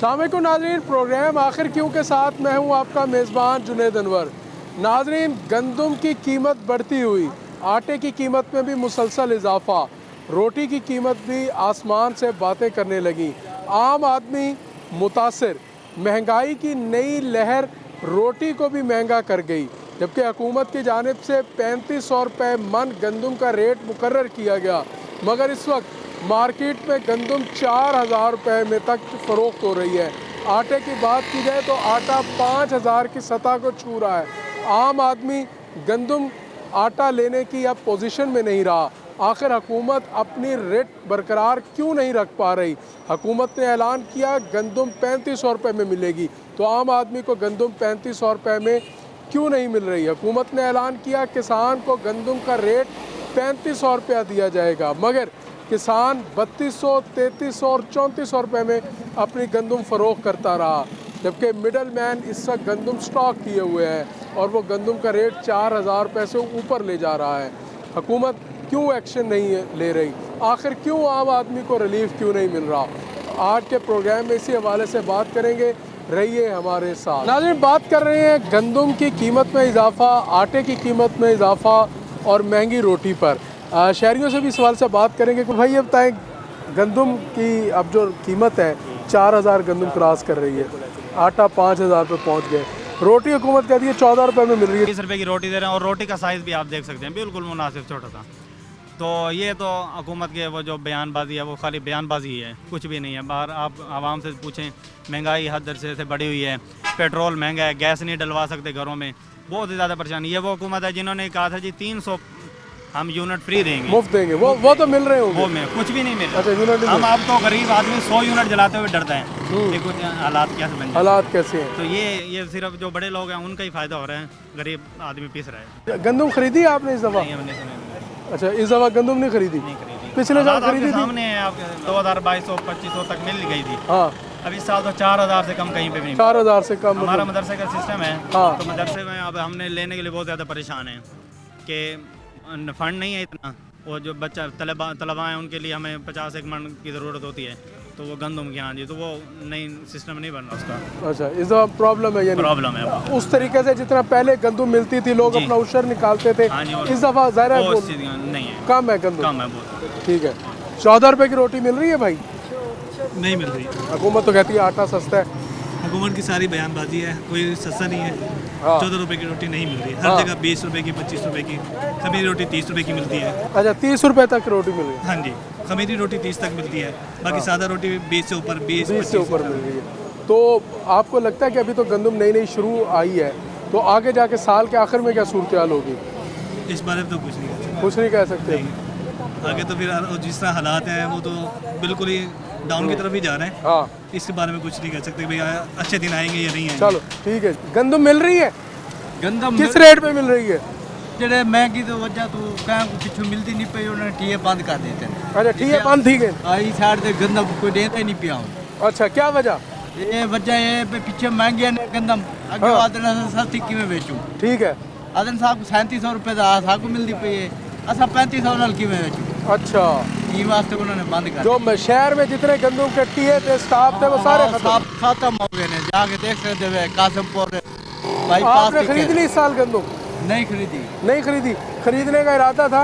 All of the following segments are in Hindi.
अस्सलामुअलैकुम नाज़रीन, प्रोग्राम आखिर क्यों के साथ मैं हूं आपका मेज़बान जुनैद अनवर। नाज़रीन, गंदम की कीमत बढ़ती हुई, आटे की कीमत में भी मुसलसल इजाफा, रोटी की कीमत भी आसमान से बातें करने लगी। आम आदमी मुतासिर, महंगाई की नई लहर रोटी को भी महंगा कर गई, जबकि हुकूमत की जानिब से 3500 रुपये मन गंदम का रेट मुकर्रर किया गया, मगर इस वक्त मार्केट में गंदम 4000 रुपये में तक फ़रोख्त हो रही है। आटे की बात की जाए तो आटा 5000 की सतह को छू रहा है। आम आदमी गंदम आटा लेने की अब पोजीशन में नहीं रहा। आखिर हुकूमत अपनी रेट बरकरार क्यों नहीं रख पा रही? हुकूमत ने ऐलान किया गंदम 3500 रुपये में मिलेगी, तो आम आदमी को गंदम 3500 रुपये में क्यों नहीं मिल रही? हुकूमत ने ऐलान किया किसान को गंदम का रेट 3500 रुपया दिया जाएगा, मगर किसान 3200, 3300 और 3400 रुपये में अपनी गंदम फ़रोख्त करता रहा, जबकि मिडल मैन इस वक्त गंदम स्टॉक किए हुए हैं और वो गंदम का रेट 4000 रुपये से ऊपर ले जा रहा है। हुकूमत क्यों एक्शन नहीं ले रही? आखिर क्यों आम आदमी को रिलीफ क्यों नहीं मिल रहा? आज के प्रोग्राम में इसी हवाले से बात करेंगे, रहिए हमारे साथ। नाज़रीन, बात कर रहे हैं गंदम की कीमत में इजाफा, आटे की कीमत में इजाफा और महंगी रोटी पर। शहरियों से भी इस सवाल से बात करेंगे कि भाई ये बताएं, गंदम की अब जो कीमत है 4000 गंदम क्रॉस कर रही है, आटा 5000 पे पहुंच गए, रोटी हुकूमत कहती है 14 रुपये में मिल रही है। 20 रुपये की रोटी दे रहे हैं और रोटी का साइज़ भी आप देख सकते हैं, बिल्कुल मुनासिब छोटा सा। तो ये तो हुकूमत के वो जो बयानबाजी है वो खाली बयानबाजी ही है, कुछ भी नहीं है। बाहर आप आवाम से पूछें, महंगाई हद दर्जे से बढ़ी हुई है, पेट्रोल महंगा है, गैस नहीं डलवा सकते घरों में, बहुत ही ज़्यादा परेशानी। ये वो हुकूमत है जिन्होंने कहा था जी 300 हम यूनिट फ्री देंगे, मुफ्त देंगे, वो तो मिल रहे होंगे। वो में कुछ भी नहीं मिल रहा। अच्छा, यूनिट हम आपको गरीब आदमी 100 यूनिट जलाते हुए डरते हैं कि कुछ हालात कैसे बन जाए। हालात कैसे हैं? तो ये सिर्फ जो बड़े लोग हैं उनका ही फ़ायदा हो रहा है, गरीब आदमी पिस रहा है। गंदम खरीदी आपने इस दफ़ा? नहीं, हमने सुना अच्छा, इस दफ़ा गंदम नहीं खरीदी? नहीं खरीदी। पिछले साल हालात आपके खरीदी थी? सामने है, आप 2200-2500 तक मिल गई थी। हाँ, अब इस साल तो 4000 से कम कहीं पे भी नहीं। 4000 से कम हमारा मतलब? मदरसे का सिस्टम है, हाँ। तो मदरसे में अब हमने लेने के लिए बहुत ज़्यादा परेशान हैं कि फंड नहीं है इतना। और जो बच्चा तलबा हैं उनके लिए हमें 50 एक मन की ज़रूरत होती है, तो वो गंदम के यहाँ जी, तो वो नई सिस्टम नहीं बन रहा उसका। अच्छा, इस दफ़ा प्रॉब्लम है, यानी प्रॉब्लम है उस तरीके से जितना पहले गंदम मिलती थी, लोग जी। अपना उशर निकालते थे, हाँ जी, और इस दफ़ा ज़ाहिर है वो वो चीज़ नहीं है, कम है गंदम। कम है बहुत। ठीक है, 14 रुपये की रोटी मिल रही है भाई? नहीं मिल रही। हुकूमत तो कहती है आटा सस्ता है। हुकूमत की सारी बयानबाजी है, कोई सस्ता नहीं है। हाँ। 14 रुपए की रोटी नहीं मिल रही, हर हाँ। जगह 20 रुपए की, 25 रुपए की। खमीरी रोटी 30 रुपए की मिलती है। अच्छा, 30 रुपये तक रोटी मिल रही है? हाँ जी, खमीरी रोटी 30 तक मिलती है, बाकी सादा रोटी 20 से ऊपर, 20 20 से ऊपर मिल रही है। तो आपको लगता है कि अभी तो गंदम नई नई शुरू आई है, तो आगे जाके साल के आखिर में क्या सूरत हाल होगी? इस बारे में तो कुछ नहीं कह सकते। कुछ नहीं कह सकते। आगे तो फिर जिस तरह हालात हैं वो तो बिल्कुल ही डाउन की तरफ ही जा रहे हैं। हाँ, इसके बारे में कुछ नहीं कह सकते भाई अच्छे दिन आएंगे या नहीं आएंगे। चलो ठीक है। गंदम मिल रही है? गंदम किस रेट पे मिल रही है? ਜਿਹੜੇ महंगी तो वजह तो कहीं को पिछू मिलती नहीं पई, उन्होंने टीए बंद कर देते हैं। अच्छा, ठीक है, बंद ठीक है। आई साइड से गंदम कोई देता ही नहीं पिया हूँ। अच्छा, क्या वजह? ये वजह ये पे पीछे महंगी है गंदम, अगे हाँ। आदन सस्ती किमें बेचूं। ठीक है। आदन साहब 3700 रुपये का साहब को मिलती पई है, असा 3500 नाल किमें बेचूं। अच्छा, ई वास्ते उन्होंने बंद कर जो शहर में जितने गंदम के टीए थे, स्टाफ थे, वो सारे खत्म। खत्म हो गए ने, जाके देख सकते हो कासमपुर बाईपास आपने खरीद ली इस साल गंदम? नहीं खरीदी। नहीं खरीदी? खरीदने का इरादा था?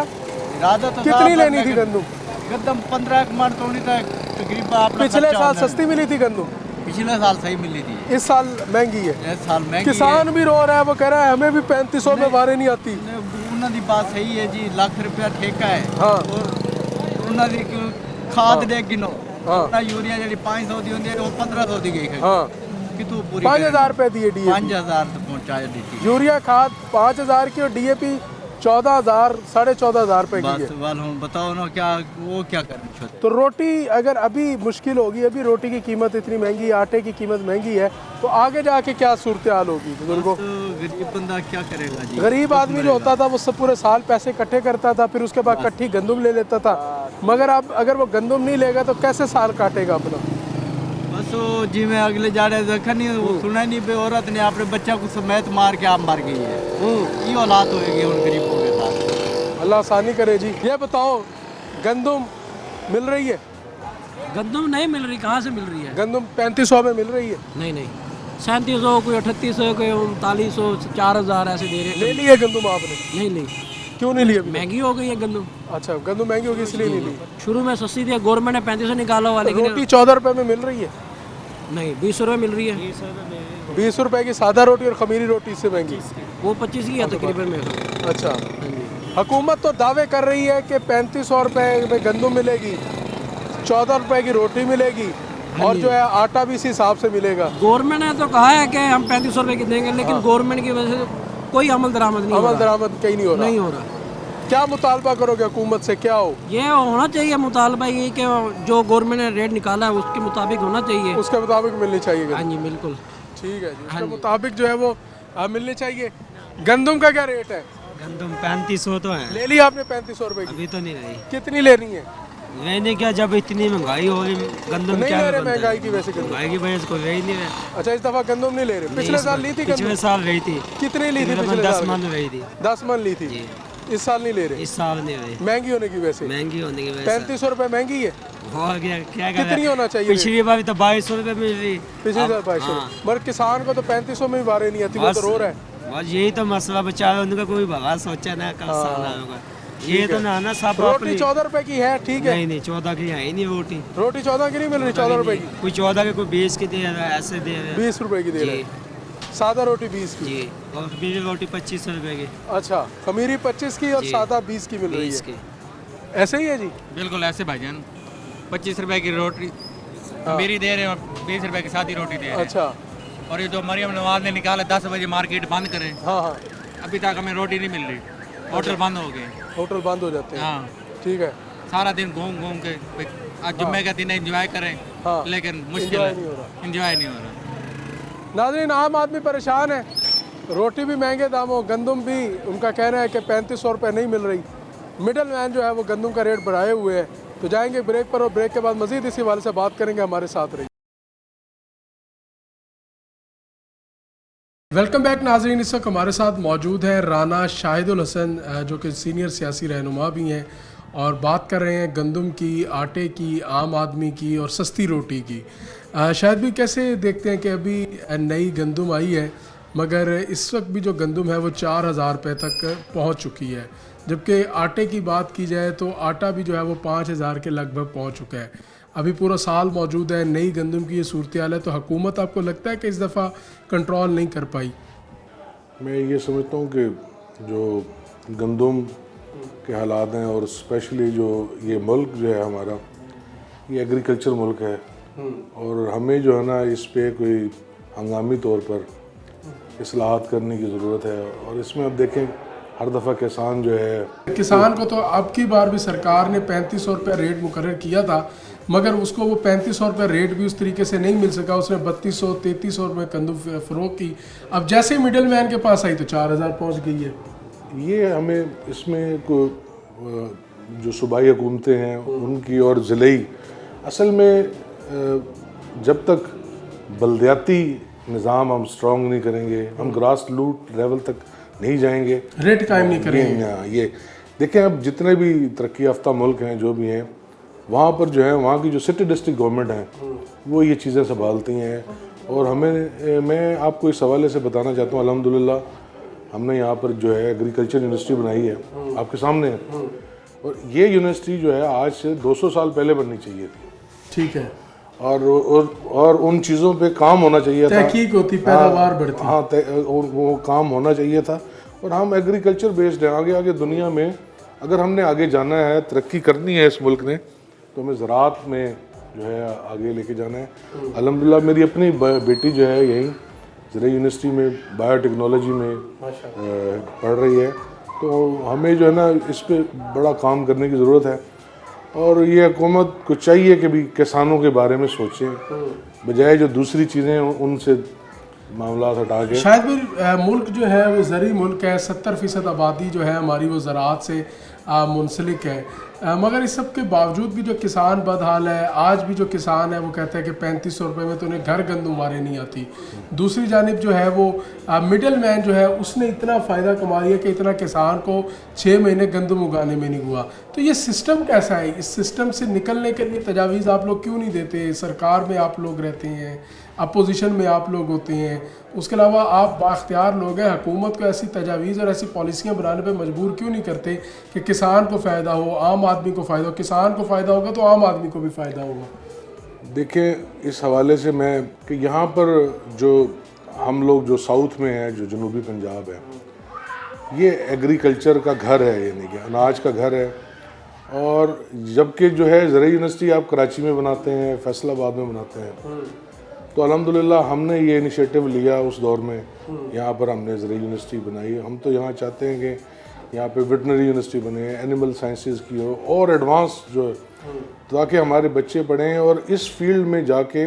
इरादा तो कितनी लेनी थी गंदम? गंदम 15 मन तो नहीं था तकरीबन। आपका पिछले खर्चा साल होना है। सस्ती मिली थी गंदम, पिछले साल सही मिली थी, इस साल महंगी है। इस साल महंगी किसान भी रो रहा है, वो कह रहा है हमें भी 3500 में वारे नहीं आती। है। उन्हों की बात सही है जी, लाख रुपया ठेका है। हाँ। और उन्हों की खाद दे गिनो, हाँ। यूरिया जी 500 की होती है, वो 1500 की गई। हाँ, कितों पूरी 5000 रुपए दिए डीएपी। 5000 तो पहुँचा दी थी। यूरिया खाद 5000 की और डीएपी 14000, 14.5 रुपए की है। बस वाल हम बताओ ना, क्या वो क्या करना चाहते। तो रोटी अगर अभी मुश्किल होगी, अभी रोटी की कीमत इतनी महंगी, आटे की कीमत महंगी है, तो आगे जाके क्या सूरत हाल होगी बुजुर्गों? तो गरीब बंदा क्या करेगा जी। गरीब आदमी जो होता था वो सब पूरे साल पैसे इकट्ठे करता था, फिर उसके बाद इकट्ठी गंदम ले लेता था, मगर अब अगर वो गंदम नहीं लेगा तो कैसे साल काटेगा अपना? बस वो जी में अगले जाड़े देखा नहीं, वो सुना नहीं बे औरत ने अपने बच्चा को समेत मार के आप मर गई है। ये औलाद होगी उन गरीबों के साथ। अल्लाह आसानी करे जी। ये बताओ, गंदम मिल रही है? गंदम नहीं मिल रही, कहाँ से मिल रही है? गंदम 3500 में मिल रही है। नहीं नहीं, 3700, कोई 3800, कोई 3900, 4000 ऐसे दे रहे ले हैं। ली है गंदम आपने? नहीं नहीं, क्यों नहीं ली अभी? महंगी हो गई है गंदम। अच्छा, गंदम महंगी होगी इसलिए नहीं ली। शुरू में सस्ती थी, गवर्नमेंट ने 3500 निकाला हुआ, लेकिन रोटी 14 रुपए में मिल रही है। नहीं, 20 रुपये मिल रही है। 20 रुपए की सादा रोटी और खमीरी रोटी इससे महंगी। वो 25 की है तकरीबन में। अच्छा, हुकूमत तो दावे कर रही है कि 3500 रुपए में गंदम मिलेगी, 14 रुपए की रोटी मिलेगी और जो है आटा भी इसी हिसाब से मिलेगा। गवर्नमेंट ने तो कहा है कि हम 3500 रुपये की देंगे, लेकिन गवर्नमेंट की वजह से कोई अमल दरामद नहीं हो अमल रहा। दरामद कहीं नहीं हो रहा। नहीं हो रहा। क्या मुतालबा करोगे हुकूमत से, क्या हो? ये होना चाहिए मुतालबा ये कि जो गवर्नमेंट ने रेट निकाला है उसके मुताबिक होना चाहिए। उसके मुताबिक मिलनी चाहिए। हाँ जी बिल्कुल। ठीक है जी, उसके मुताबिक जो है वो मिलनी चाहिए। गंदम का क्या रेट है? गंदम 3500 तो है। ले लिया आपने 3500 रुपए की? अभी तो नहीं रही। कितनी लेनी है? मैंने क्या, जब इतनी महंगाई हो रही, गंदम नहीं क्या ले रहे बनता है? महंगाई की वजह से गंदम? महंगाई की वजह से कोई रही नहीं रहे। अच्छा, इस दफा गंदम नहीं ले रहे? पिछले साल ली थी पिछले गंदम? साल रही थी। कितनी ली थी पिछले 10 साल? मन रही थी। 10 मन ली थी। इस साल नहीं ले रहे? इस साल नहीं रही, महंगी होने की वजह से। महंगी होने की वजह 3500 रुपए महंगी है। से। और क्या कितनी होना चाहिए? पिछली बार भी तो 2200 रुपये मिल रही। पिछले साल 2200, मगर किसान को तो 3500 में भी बारे नहीं आती, वो तो रो रहा है। बस यही तो मसला बेचारा, उनका कोई भगा सोचा ना कल साल होगा। ये तो ना सब रोटी अपनी। 14 रुपए की है, ठीक है। नहीं नहीं, 14 की है ही नहीं रोटी। रोटी 14 की नहीं मिल रही, 14 रुपए की। कोई 14 के, कोई 20 के दे रहा है, ऐसे दे रहे हैं। 20 रुपए की दे रहे जी हैं। सादा रोटी 20 की। जी, और मेरी रोटी 25 रुपए की। अच्छा, खमीरी 25 की और जी। सादा 20 की मिल रही 20 है। की। ऐसे ही है जी? बिल्कुल ऐसे भाईजान, 25 रुपए की रोटी मेरी दे रहे हैं और 20 रुपए की सादी रोटी दे रहे हैं। अच्छा, और ये जो मरियम नवाज ने निकाला 10 बजे मार्केट बंद करें, हाँ हाँ, अभी तक हमें रोटी नहीं मिल रही, होटल बंद हो गए। होटल बंद हो जाते हैं। हाँ, ठीक है। सारा दिन घूम घूम के आज जुम्मे का दिन एंजॉय करें, हाँ, लेकिन मुश्किल enjoy है, नहीं हो रहा। एंजॉय नहीं हो रहा। नाज़रीन, आम आदमी परेशान है, रोटी भी महंगे दामों, गंदम भी उनका कहना है कि 3500 रुपये नहीं मिल रही। मिडल मैन जो है वो गंदम का रेट बढ़ाए हुए है। तो जाएंगे ब्रेक पर और ब्रेक के बाद मजीद इसी हवाले से बात करेंगे। हमारे साथ रहिए। वेलकम बैक नाज़रीन, इस वक्त हमारे साथ मौजूद है राना शाहिदुल हसन, जो कि सीनियर सियासी रहनुमा भी हैं, और बात कर रहे हैं गंदम की, आटे की, आम आदमी की और सस्ती रोटी की। शायद भी कैसे देखते हैं कि अभी नई गंदम आई है, मगर इस वक्त भी जो गंदम है वो 4000 रुपये तक पहुंच चुकी है, जबकि आटे की बात की जाए तो आटा भी जो है वो 5000 के लगभग पहुंच चुका है। अभी पूरा साल मौजूद है, नई गंदम की ये सूरत हाल है, तो हुकूमत आपको लगता है कि इस दफ़ा कंट्रोल नहीं कर पाई? मैं ये समझता हूँ कि जो गंदम के हालात हैं, और स्पेशली जो ये मुल्क जो है हमारा, ये एग्रीकल्चर मुल्क है, और हमें जो है ना इस पे कोई हंगामी तौर पर इस्लाहात करने की ज़रूरत है। और इसमें अब देखें, हर दफ़ा किसान जो है, किसान को तो अब की बार भी सरकार ने 3500 रुपये रेट मुकर्रर किया था, मगर उसको वो 3500 रुपये रेट भी उस तरीके से नहीं मिल सका। उसने 3200-3300 रुपये गंदम फ़रोख्त की। अब जैसे ही मिडल मैन के पास आई तो 4000 पहुँच गई है। ये हमें इसमें जो सूबाई हुकूमतें हैं उनकी और ज़िले, असल में जब तक बल्दियाती निज़ाम हम स्ट्रॉन्ग नहीं करेंगे, हम ग्रास रूट लेवल तक नहीं जाएंगे, रेट कायम नहीं करेंगे। ये देखें, अब जितने भी तरक्की याफ्ता मुल्क हैं जो भी हैं, वहाँ पर जो है वहाँ की जो सिटी डिस्ट्रिक्ट गवर्नमेंट हैं वो ये चीज़ें संभालती हैं। और हमें, मैं आपको इस हवाले से बताना चाहता हूँ, अल्हम्दुलिल्लाह हमने यहाँ पर जो है एग्रीकल्चर यूनिवर्सिटी बनाई है, आपके सामने है। और ये यूनिवर्सिटी जो है आज से 200 साल पहले बननी चाहिए थी। ठीक है। और उन चीज़ों पे काम होना चाहिए था, तहकीक होती, पैदावार बढ़ती। हाँ, और वो काम होना चाहिए था। और हम एग्रीकल्चर बेस्ड हैं। आगे आगे दुनिया में अगर हमने आगे जाना है, तरक्की करनी है इस मुल्क ने, तो हमें ज़राअत में जो है आगे लेके जाना है। अल्हम्दुलिल्लाह मेरी अपनी बेटी जो है यहीं ज़रा यूनिवर्सिटी में बायोटेक्नोलॉजी में पढ़ रही है। तो हमें जो है ना इस पे बड़ा काम करने की ज़रूरत है। और ये हुकूमत को चाहिए कि भी किसानों के बारे में सोचें, बजाय जो दूसरी चीज़ें उनसे मामला हटा के। शायद भी मुल्क जो है वो ज़री मुल्क है, 70% आबादी जो है हमारी वो ज़राअत से मुंसलिक है। मगर इस सब के बावजूद भी जो किसान बदहाल है, आज भी जो किसान है वो कहता है कि 3500 रुपये में तो उन्हें घर गंदम मारे नहीं आती। दूसरी जानिब जो है वो मिडल मैन जो है उसने इतना फ़ायदा कमा लिया कि इतना किसान को 6 महीने गंदम उगाने में नहीं हुआ। तो ये सिस्टम कैसा है? इस सिस्टम से निकलने के लिए तजावीज़ आप लोग क्यों नहीं देते? सरकार में आप लोग रहते हैं, अपोजिशन में आप लोग होते हैं, उसके अलावा आप बाख्तियार लोग हैं, हुकूमत को ऐसी तजावीज़ और ऐसी पॉलिसियाँ बनाने पे मजबूर क्यों नहीं करते कि किसान को फ़ायदा हो, आम आदमी को फ़ायदा हो? किसान को फ़ायदा होगा तो आम आदमी को भी फ़ायदा होगा। देखिए, इस हवाले से मैं कि यहाँ पर जो हम लोग जो साउथ में हैं, जो जनूबी पंजाब है, ये एग्रीकल्चर का घर है, यानी कि अनाज का घर है। और जबकि जो है ज़राई यूनिवर्सिटी आप कराची में बनाते हैं, फैसलाबाद में बनाते हैं, तो अल्हम्दुलिल्लाह हमने ये इनिशिएटिव लिया उस दौर में, यहाँ पर हमने ज़राई यूनिवर्सिटी बनाई। हम तो यहाँ चाहते हैं कि यहाँ पे वेटनरी यूनिवर्सिटी बने, एनिमल साइंसेस की हो और एडवांस जो है, ताकि हमारे बच्चे पढ़ें और इस फील्ड में जाके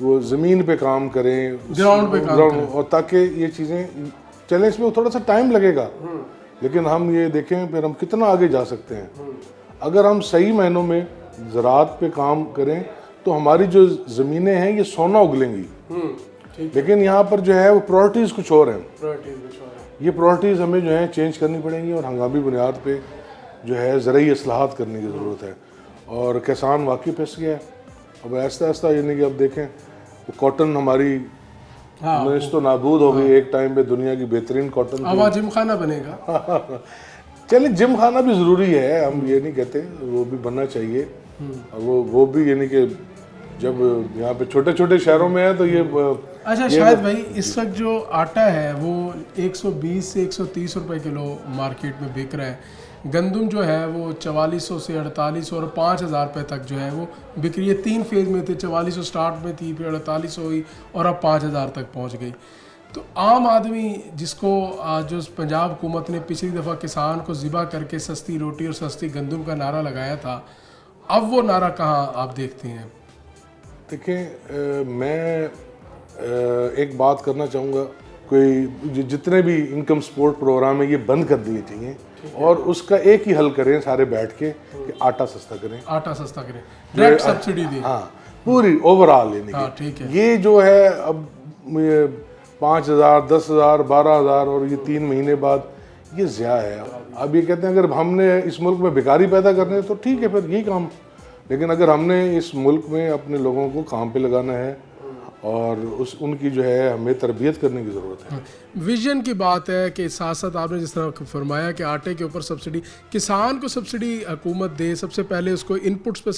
वो ज़मीन पे काम करें, ग्राउंड पे काम करें, और ताकि ये चीज़ें चलें। इसमें थोड़ा सा टाइम लगेगा, लेकिन हम ये देखें फिर हम कितना आगे जा सकते हैं। अगर हम सही मायनों में ज़राअत पे काम करें तो हमारी जो ज़मीनें हैं ये सोना उगलेंगी। लेकिन यहाँ पर जो है वो प्रायोरिटीज़ कुछ और हैं। ये प्रायोरिटीज़ हमें जो है चेंज करनी पड़ेंगी और हंगामी बुनियाद पे जो है ज़राई इस्लाहात करने की ज़रूरत है। और किसान वाकई पिस गया है। अब आहिस्ता आहिस्ता यानी कि अब देखें वो कॉटन हमारी तो नाबूद हो गई। एक टाइम पे दुनिया की बेहतरीन कॉटन, अब जिम खाना बनेगा। चलिए जिम खाना भी ज़रूरी है, हम ये नहीं कहते, वो भी बनना चाहिए। और वो भी यानी कि जब यहाँ पे छोटे छोटे शहरों में है तो ये अच्छा शायद भाई इस वक्त जो आटा है वो 120 से 130 रुपए किलो मार्केट में बिक रहा है। गंदम जो है वो 4400 से 4800 और 5000 रुपये तक जो है वो बिक रही है। 3 फेज़ में थे, 4400 स्टार्ट में थी, फिर 4800 हुई और अब 5000 तक पहुंच गई। तो आम आदमी जिसको जो पंजाब हुकूमत ने पिछली दफ़ा किसान को ज़िबा करके सस्ती रोटी और सस्ती गंदम का नारा लगाया था, अब वो नारा कहाँ आप देखते हैं? देखिए, मैं एक बात करना चाहूँगा, कोई जितने भी इनकम सपोर्ट प्रोग्राम है ये बंद कर दिए चाहिए और उसका एक ही हल करें सारे बैठ के कि आटा सस्ता करें। आटा सस्ता करें, डायरेक्ट सब्सिडी दें। हाँ, पूरी ओवरऑल यानी हाँ, ठीक है। ये जो है अब 5000, 10,000, 12,000 और ये 3 महीने बाद ये ज़्या है। अब ये कहते हैं अगर हमने इस मुल्क में बेकारी पैदा करने तो ठीक है, फिर यही काम। लेकिन अगर हमने इस मुल्क में अपने लोगों को काम पे लगाना है और उनकी जो है हमें तरबियत करने की ज़रूरत है। विजन की बात है कि साथ साथ आपने जिस तरह फरमाया कि आटे के ऊपर सब्सिडी, किसान को सब्सिडी हुकूमत दे, सबसे पहले उसको इनपुट्स पे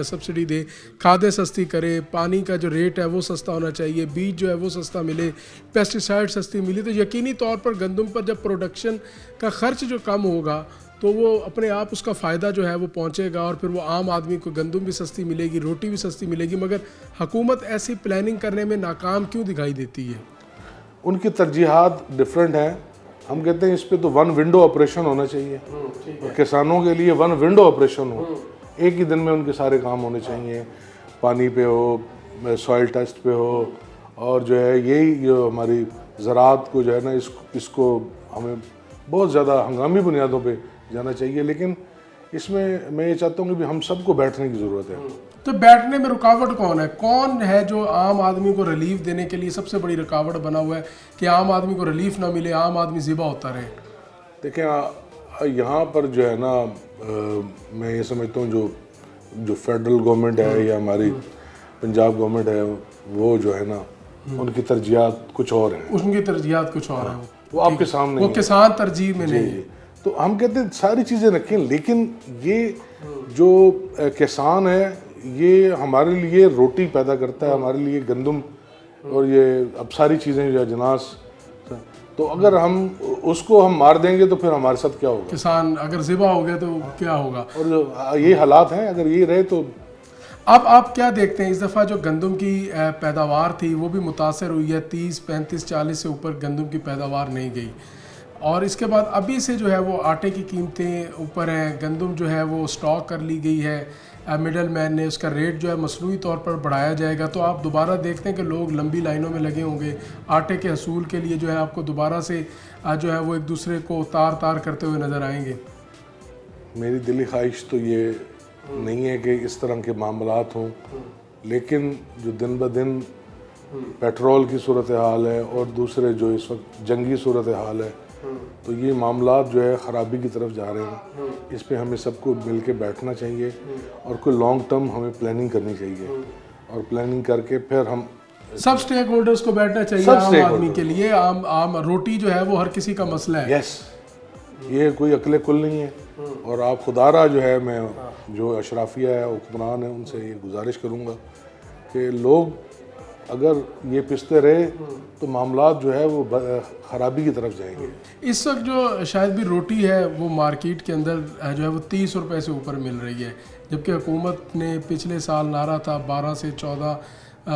सब्सिडी दे, खादें सस्ती करे, पानी का जो रेट है वो सस्ता होना चाहिए, बीज जो है वो सस्ता मिले, पेस्टिसाइड सस्ती मिले, तो यकीनी तौर पर गंदम पर जब प्रोडक्शन का खर्च जो कम होगा तो वो अपने आप उसका फ़ायदा जो है वो पहुंचेगा और फिर वो आम आदमी को गंदम भी सस्ती मिलेगी, रोटी भी सस्ती मिलेगी। मगर हुकूमत ऐसी प्लानिंग करने में नाकाम क्यों दिखाई देती है? उनकी तरजीहात डिफरेंट हैं। हम कहते हैं इस पे तो वन विंडो ऑपरेशन होना चाहिए और किसानों के लिए वन विंडो ऑपरेशन हो, एक ही दिन में उनके सारे काम होने चाहिए। पानी पे हो, सॉइल टेस्ट पे हो, और जो है यही जो हमारी ज़राअत को जो है ना इसको हमें बहुत ज़्यादा हंगामी बुनियादों पे जाना चाहिए। लेकिन इसमें मैं ये चाहता हूँ कि हम सबको बैठने की ज़रूरत है। तो बैठने में रुकावट कौन है? कौन है जो आम आदमी को रिलीफ देने के लिए सबसे बड़ी रुकावट बना हुआ है कि आम आदमी को रिलीफ ना मिले, आम आदमी ज़िबा होता रहे? देखिए, यहाँ पर जो है ना मैं ये समझता हूँ जो फेडरल गवर्नमेंट है या हमारी पंजाब गवर्नमेंट है वो जो है ना उनकी तरजीहात कुछ और हैं। उनकी तरजीहात कुछ और है, वो आपके सामने, वो किसान तरजीह में नहीं है। तो हम कहते हैं सारी चीज़ें रखें, लेकिन ये जो किसान है ये हमारे लिए रोटी पैदा करता है, हमारे लिए गंदम और ये अब सारी चीज़ें जो है जनास, तो अगर हम उसको हम मार देंगे तो फिर हमारे साथ क्या होगा? किसान अगर ज़िबा हो गया तो क्या होगा? और जो ये हालात हैं अगर ये रहे तो अब आप क्या देखते हैं? इस दफ़ा जो गंदम की पैदावार थी वो भी मुतासर हुई है, 30, 35, 40 से ऊपर गंदम की पैदावार नहीं गई और इसके बाद अभी से जो है वो आटे की कीमतें ऊपर हैं, गंदम जो है वो स्टॉक कर ली गई है, मिडल मैन ने उसका रेट जो है मसनूई तौर पर बढ़ाया जाएगा। तो आप दोबारा देखते हैं कि लोग लंबी लाइनों में लगे होंगे आटे के हसूल के लिए, जो है आपको दोबारा से जो है वो एक दूसरे को तार तार करते हुए नज़र आएंगे। मेरी दिली ख्वाहिश तो ये नहीं है कि इस तरह के मामलात हों, लेकिन जो दिन ब दिन पेट्रोल की सूरत हाल है और दूसरे जो इस वक्त जंगी सूरत हाल है, तो ये मामलात जो है ख़राबी की तरफ जा रहे हैं। इस पे हमें सबको मिल के बैठना चाहिए और कोई लॉन्ग टर्म हमें प्लानिंग करनी चाहिए, और प्लानिंग करके फिर हम सब स्टेक होल्डर्स को बैठना चाहिए। सब आम stakeholders। आदमी के लिए आम रोटी जो है वो हर किसी का मसला है। यस, ये कोई अकले कुल नहीं है। और आप खुदारा जो है, मैं जो अशराफिया है, हुक्मरान है, उनसे ये गुजारिश करूँगा कि लोग अगर ये पिसते रहे तो मामलात जो है वो ख़राबी की तरफ जाएंगे। इस वक्त जो शायद भी रोटी है वो मार्केट के अंदर जो है वो 30 रुपए से ऊपर मिल रही है, जबकि हुकूमत ने पिछले साल नारा था 12 से 14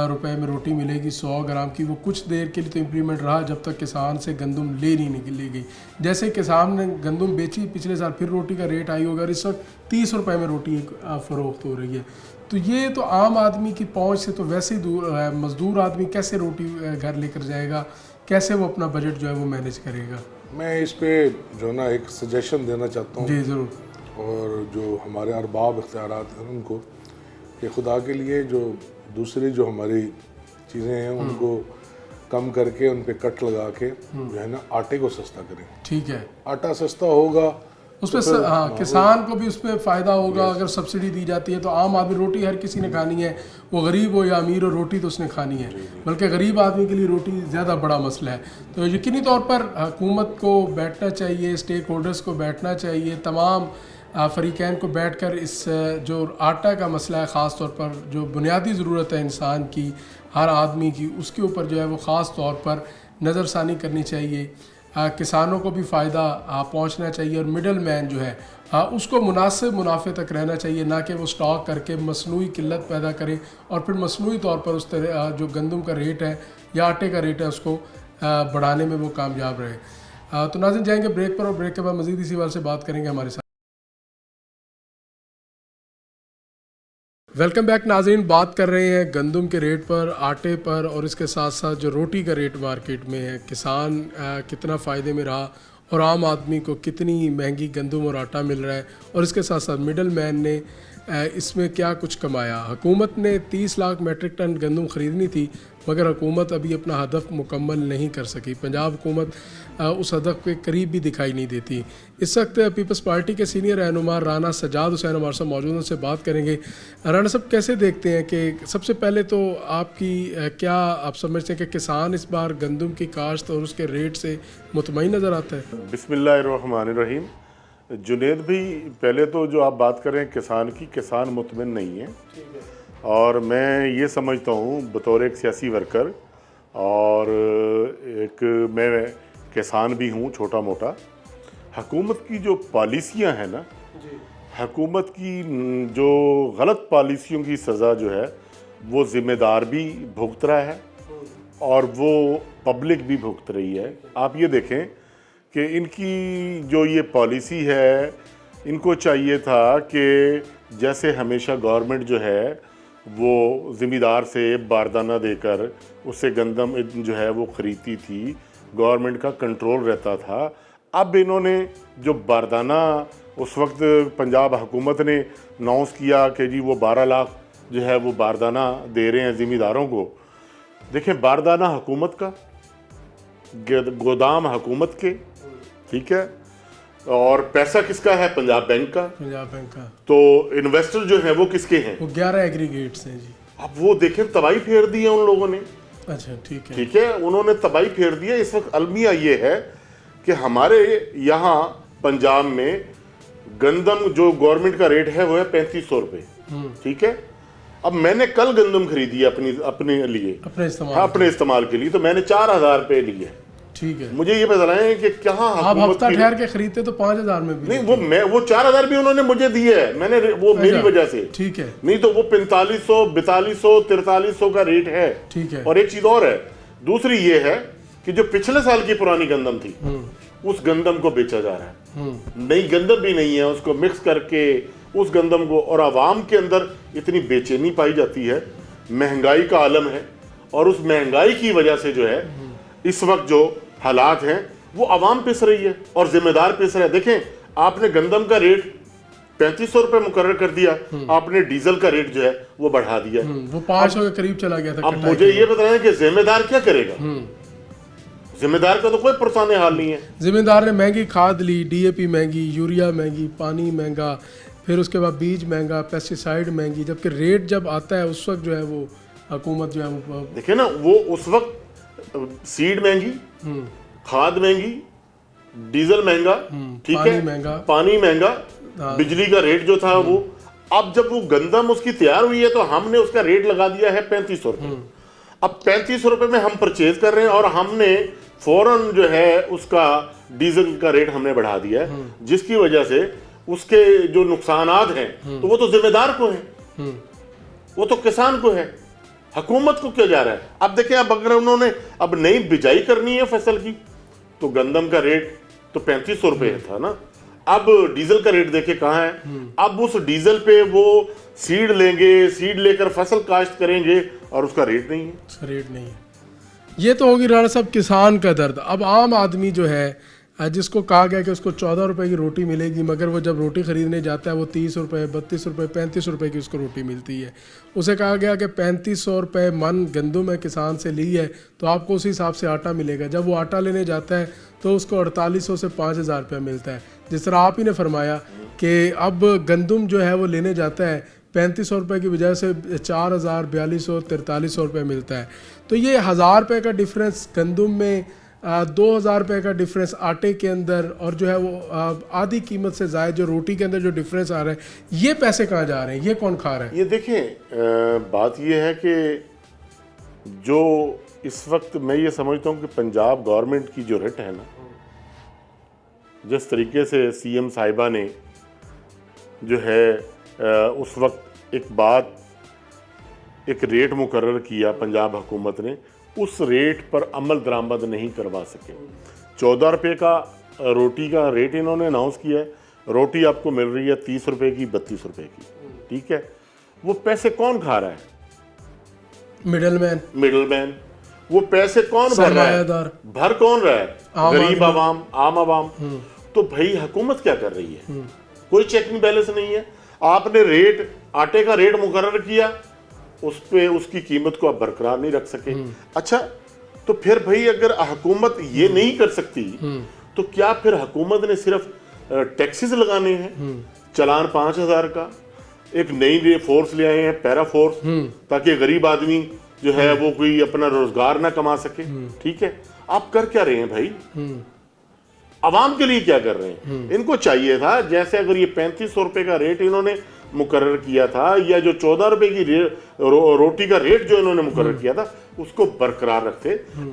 रुपए में रोटी मिलेगी 100 ग्राम की। वो कुछ देर के लिए तो इम्प्लीमेंट रहा जब तक किसान से गंदम ले नहीं ली गई। जैसे किसान ने गंदम बेची पिछले साल, फिर रोटी का रेट आई होगा, इस वक्त 30 रुपए में रोटी फ़रोख्त हो रही है। तो ये तो आम आदमी की पहुंच से तो वैसे ही दूर है। मज़दूर आदमी कैसे रोटी घर लेकर जाएगा, कैसे वो अपना बजट जो है वो मैनेज करेगा? मैं इस पे जो ना एक सजेशन देना चाहता हूँ, जी ज़रूर। और जो हमारे अरबाब इख्तियारात हैं उनको, कि खुदा के लिए जो दूसरी जो हमारी चीज़ें हैं उनको कम करके उन पे कट लगा के जो है ना आटे को सस्ता करें। ठीक है, आटा सस्ता होगा उसमें हाँ, किसान को भी उसमें फ़ायदा होगा। अगर सब्सिडी दी जाती है तो आम आदमी, रोटी हर किसी ने खानी है, वो गरीब हो या अमीर हो, रोटी तो उसने खानी है। बल्कि गरीब आदमी के लिए रोटी ज़्यादा बड़ा मसला है। तो यकीनी तौर पर हुकूमत को बैठना चाहिए, स्टेक होल्डर्स को बैठना चाहिए, तमाम फ़रीक़ैन को बैठकर इस जो आटा का मसला है, ख़ास तौर पर जो बुनियादी ज़रूरत है इंसान की, हर आदमी की, उसके ऊपर जो है वो ख़ास तौर पर नज़रसानी करनी चाहिए। किसानों को भी फ़ायदा पहुंचना चाहिए, और मिडल मैन जो है उसको मुनासिब मुनाफे तक रहना चाहिए, ना कि वो स्टॉक करके मसनूई किल्लत पैदा करे और फिर मसनूई तौर पर उस तरह जो गंदम का रेट है या आटे का रेट है उसको बढ़ाने में वो कामयाब रहे। तो नाज़रीन, जाएंगे ब्रेक पर, और ब्रेक के बाद मज़ीद इसी बारे से बात करेंगे हमारे साथ। वेलकम बैक नाज़रीन, बात कर रहे हैं गंदम के रेट पर, आटे पर, और इसके साथ साथ जो रोटी का रेट मार्केट में है, किसान कितना फ़ायदे में रहा और आम आदमी को कितनी महंगी गंदम और आटा मिल रहा है, और इसके साथ साथ मिडल मैन ने इसमें क्या कुछ कमाया। हुकूमत ने 30 लाख मेट्रिक टन गंदम ख़रीदनी थी, मगर हुकूमत अभी अपना हदफ मुकम्मल नहीं कर सकी। पंजाब हुकूमत उस हदफ के करीब भी दिखाई नहीं देती। इस वक्त पीपल्स पार्टी के सीनियर रहनुमा राना सजाद हुसैन हमारे साथ मौजूद, उनसे बात करेंगे। राना साहब, कैसे देखते हैं कि सबसे पहले तो आपकी क्या आप समझते हैं कि किसान इस बार गंदम की काश्त और उसके रेट से मुतमईन नज़र आता है? बिस्मिल्लाहिर्रहमानिर्रहीम। जुनेद भाई, पहले तो जो आप बात करें किसान की, किसान मुतमिन नहीं है, और मैं ये समझता हूँ बतौर एक सियासी वर्कर, और एक मैं किसान भी हूँ छोटा मोटा, हुकूमत की जो पॉलिसियाँ हैं ना, हुकूमत की जो गलत पॉलिसियों की सज़ा जो है वो ज़िम्मेदार भी भुगत रहा है और वो पब्लिक भी भुगत रही है। आप ये देखें कि इनकी जो ये पॉलिसी है, इनको चाहिए था कि जैसे हमेशा गवर्नमेंट जो है वो ज़िम्मेदार से बारदाना देकर उससे गंदम जो है वो ख़रीदती थी, गवर्नमेंट का कंट्रोल रहता था। अब इन्होंने जो बारदाना उस वक्त पंजाब हुकूमत ने अनाउंस किया कि जी वो 12 लाख जो है वो बारदाना दे रहे हैं ज़िम्मेदारों को। देखें, बारदाना हुकूमत का, गोदाम हुकूमत के, ठीक है, और पैसा किसका है? पंजाब बैंक का। पंजाब बैंक का। तो इन्वेस्टर जो है वो किसके हैं? वो 11 एग्रीगेट्स हैं जी। अब वो देखें, तबाही फेर दी है उन लोगों ने। अच्छा, ठीक है, ठीक है, उन्होंने तबाही फेर दी है। इस वक्त अलमिया ये है कि हमारे यहाँ पंजाब में गंदम जो गवर्नमेंट का रेट है वो है 3500 रुपये, ठीक है। अब मैंने कल गंदम खरीदी है अपने लिए, अपने इस्तेमाल के लिए, तो मैंने 4000 रुपये लिए, ठीक है। मुझे ये बताएं कि क्या आप हफ्ता ठहर के खरीदते तो 5000 में भी नहीं, वो 4000 भी उन्होंने मुझे दिए है, मैंने वो मेरी वजह से, ठीक है। नहीं तो वो 4500, 4200, 4300 का रेट है, ठीक है। और एक चीज और है, दूसरी ये है कि जो पिछले साल की पुरानी गंदम थी उस गंदम को बेचा जा रहा है, नई गंदम भी नहीं है, उसको मिक्स करके उस गंदम को, और आवाम के अंदर इतनी बेचैनी पाई जाती है, महंगाई का आलम है, और उस महंगाई की वजह से जो है इस वक्त जो हालात हैं वो आवाम पिस रही है और जिम्मेदार पिस रहा है। देखें, आपने गंदम का रेट 3500 रुपए मुकर्रर कर दिया, आपने डीजल का रेट जो है वो बढ़ा दिया। वो 500 के करीब चला गया था। अब मुझे ये बताएं कि जिम्मेदार क्या करेगा? जिम्मेदार का तो कोई पुरसाने हाल नहीं है। जिम्मेदार ने महंगी खाद ली, डीएपी महंगी, यूरिया महंगी, पानी महंगा, फिर उसके बाद बीज महंगा, पेस्टिसाइड महंगी, जबकि रेट जब आता है उस वक्त जो है वो हुकूमत जो है वो देखिए ना, वो उस वक्त सीड महंगी, खाद महंगी, डीजल महंगा, ठीक पानी है, महंगा, पानी महंगा, बिजली का रेट जो था वो। अब जब वो गंदम उसकी तैयार हुई है तो हमने उसका रेट लगा दिया है 3500 रुपए। अब 3500 रुपए में हम परचेज कर रहे हैं और हमने फौरन जो है उसका डीजल का रेट हमने बढ़ा दिया है, जिसकी वजह से उसके जो नुकसानात हैं तो वो तो जिम्मेदार को है, वो तो किसान को है, हुकूमत को क्यों जा रहा है? अब देखिए, अब अगर उन्होंने अब नई बिजाई करनी है फसल की तो गंदम का रेट तो 3500 रुपए था ना, अब डीजल का रेट देखे कहाँ है। अब उस डीजल पे वो सीड लेंगे, सीड लेकर फसल काश्त करेंगे और उसका रेट नहीं है। रेट नहीं है। ये तो होगी राणा साहब किसान का दर्द। अब आम आदमी जो है जिसको कहा गया कि उसको 14 रुपए की रोटी मिलेगी, मगर वो जब रोटी ख़रीदने जाता है वो 30 रुपए, 32 रुपए, 35 रुपए की उसको रोटी मिलती है। उसे कहा गया कि 3500 रुपए मन गंदम है किसान से ली है तो आपको उसी हिसाब से आटा मिलेगा। जब वो आटा लेने जाता है तो उसको 4800 से 5000 रुपया मिलता है। जिस तरह आप ही ने फरमाया कि अब गंदम जो है वो लेने जाता है 3500 रुपये की बजाय से 4000, 4200, 4300 रुपये मिलता है। तो ये 1000 रुपये का डिफरेंस गंदम में, 2000 रुपये का डिफरेंस आटे के अंदर, और जो है वो आधी कीमत से ज़ायद जो रोटी के अंदर जो डिफरेंस आ रहा है, ये पैसे कहाँ जा रहे हैं? ये कौन खा रहा है? ये देखें, बात ये है कि जो इस वक्त मैं ये समझता हूँ कि पंजाब गवर्नमेंट की जो रिट है ना, जिस तरीके से सीएम साहिबा ने जो है उस वक्त एक रेट मुकर्रर किया पंजाब हुकूमत ने, उस रेट पर अमल दरामद नहीं करवा सके। 14 रुपये का रोटी का रेट इन्होंने अनाउंस किया है, रोटी आपको मिल रही है 30 रुपये की, 32 रुपये की, ठीक है। वो पैसे कौन खा रहा है? मिडलमैन। वो पैसे कौन भर रहा है? भर कौन रहा है? गरीब आवाम, आम आवाम। तो भाई हुकूमत क्या कर रही है? कोई चेकिंग बैलेंस नहीं है। आपने रेट, आटे का रेट मुकर्रर किया, उस पे उसकी कीमत को आप बरकरार नहीं रख सके। अच्छा, तो फिर भाई अगर हुकूमत ये नहीं कर सकती तो क्या फिर हुकूमत ने सिर्फ टैक्सेस लगाने हैं? चालान 5000 का, एक नई फोर्स ले आए हैं, पैरा फोर्स, ताकि गरीब आदमी जो है वो कोई अपना रोजगार ना कमा सके, ठीक है। आप कर क्या रहे हैं भाई? आवाम के लिए क्या कर रहे हैं? इनको चाहिए था, जैसे अगर ये 3500 रुपए का रेट इन्होंने मुकर्रर किया था, या जो 14 रुपए की रोटी का रेट जो इन्होंने मुकर्रर किया था, उसको बरकरार रखते,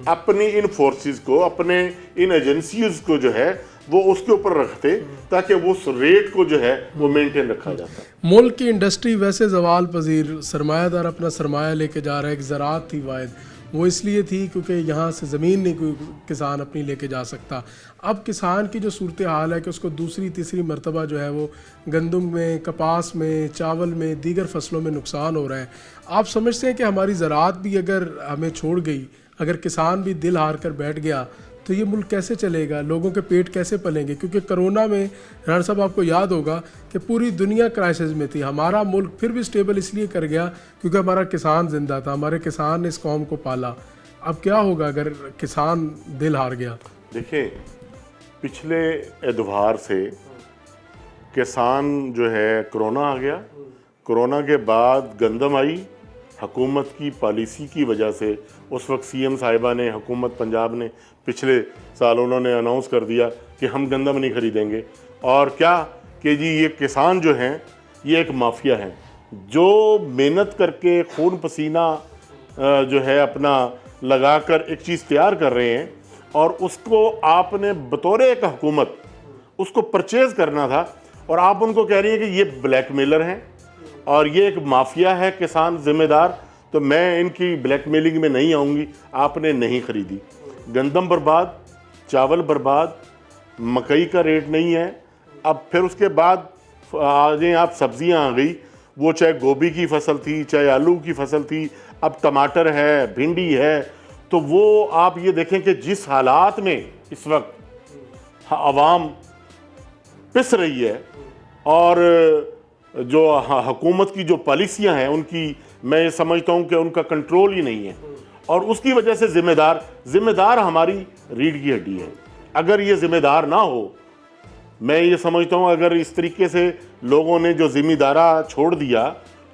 अपनी इन फोर्सेस को, अपने इन एजेंसीज को जो है वो उसके ऊपर रखते, ताकि वो उस रेट को जो है वो मेंटेन रखा जाता। मुल्क की इंडस्ट्री वैसे जवाल पजीर, सरमायादार अपना सरमाया लेके जा रहा है। एक ज़राअत थी वाहिद, वो इसलिए थी क्योंकि यहाँ से ज़मीन नहीं कोई किसान अपनी लेके जा सकता। अब किसान की जो सूरत हाल है कि उसको दूसरी तीसरी मरतबा जो है वो गंदम में, कपास में, चावल में, दीगर फसलों में नुकसान हो रहा है। आप समझते हैं कि हमारी ज़राअत भी अगर हमें छोड़ गई, अगर किसान भी दिल हार कर बैठ गया, तो ये मुल्क कैसे चलेगा? लोगों के पेट कैसे पलेंगे? क्योंकि कोरोना में राणा साहब आपको याद होगा कि पूरी दुनिया क्राइसिस में थी, हमारा मुल्क फिर भी स्टेबल इसलिए कर गया क्योंकि हमारा किसान जिंदा था, हमारे किसान ने इस कौम को पाला। अब क्या होगा अगर किसान दिल हार गया? देखिए, पिछले एतवार से किसान जो है, कोरोना आ गया, कोरोना के बाद गंदम आई, हुकूमत की पॉलिसी की वजह से उस वक्त सीएम साहिबा ने, हुकूमत पंजाब ने पिछले साल उन्होंने अनाउंस कर दिया कि हम गंदम नहीं खरीदेंगे। और क्या कि जी ये किसान जो हैं ये एक माफिया हैं, जो मेहनत करके खून पसीना जो है अपना लगाकर एक चीज़ तैयार कर रहे हैं, और उसको आपने बतौर एक हुकूमत उसको परचेज़ करना था, और आप उनको कह रही हैं कि ये ब्लैकमेलर हैं और ये एक माफिया है किसान जिम्मेदार, तो मैं इनकी ब्लैकमेलिंग में नहीं आऊँगी। आपने नहीं खरीदी, गंदम बर्बाद, चावल बर्बाद, मकई का रेट नहीं है। अब फिर उसके बाद आ जाए आप, सब्जियां आ गई, वो चाहे गोभी की फसल थी, चाहे आलू की फसल थी, अब टमाटर है, भिंडी है। तो वो आप ये देखें कि जिस हालात में इस वक्त आवाम पिस रही है और जो हुकूमत की जो पॉलिसियां हैं उनकी मैं ये समझता हूँ कि उनका कंट्रोल ही नहीं है, और उसकी वजह से जिम्मेदार हमारी रीढ़ की हड्डी है। अगर ये जिम्मेदार ना हो, मैं ये समझता हूँ अगर इस तरीके से लोगों ने जो जिम्मेदारा छोड़ दिया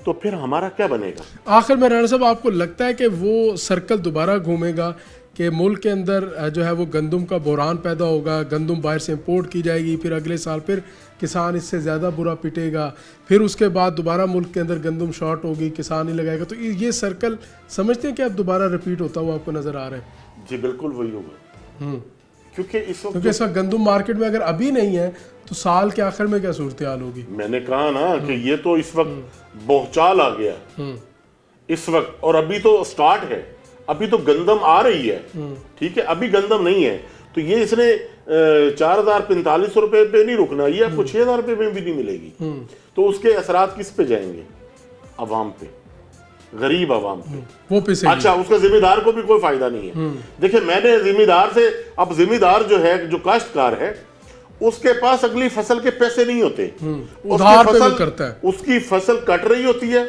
तो फिर हमारा क्या बनेगा। आखिर में राणा साहब, आपको लगता है कि वो सर्कल दोबारा घूमेगा कि मुल्क के अंदर जो है वो गंदम का बहरान पैदा होगा, गंदम बाहर से इंपोर्ट की जाएगी, फिर अगले साल फिर किसान इससे ज़्यादा बुरा पिटेगा, फिर उसके बाद दोबारा मुल्क के अंदर गंदम शॉर्ट होगी, किसान ही लगाएगा, तो ये सर्कल समझते हैं कि अब दोबारा रिपीट होता हुआ आपको नज़र आ रहा है? जी बिल्कुल वही होगा, क्योंकि इस वक्त गंदम मार्केट में अगर अभी नहीं है तो साल के आखिर में क्या सूरत हाल होगी? मैंने कहा ना कि ये तो इस वक्त बोहचाल आ गया इस वक्त, और अभी तो स्टार्ट है, अभी तो गंदम आ रही है, ठीक है, अभी गंदम नहीं है, तो ये इसने 4045 रुपए पे नहीं रुकना, ये आपको 6000 रुपए में भी नहीं मिलेगी, तो उसके असरात किस पे जाएंगे? अवाम पे, गरीब अवाम पे, वो पिसेगी। अच्छा, उसका जिम्मेदार को भी कोई फायदा नहीं है। देखिए, मैंने जिम्मेदार से, अब जिम्मेदार जो है, जो काश्तकार है, उसके पास अगली फसल के पैसे नहीं होते, उधार पे वो करता है, उसकी फसल कट रही होती है,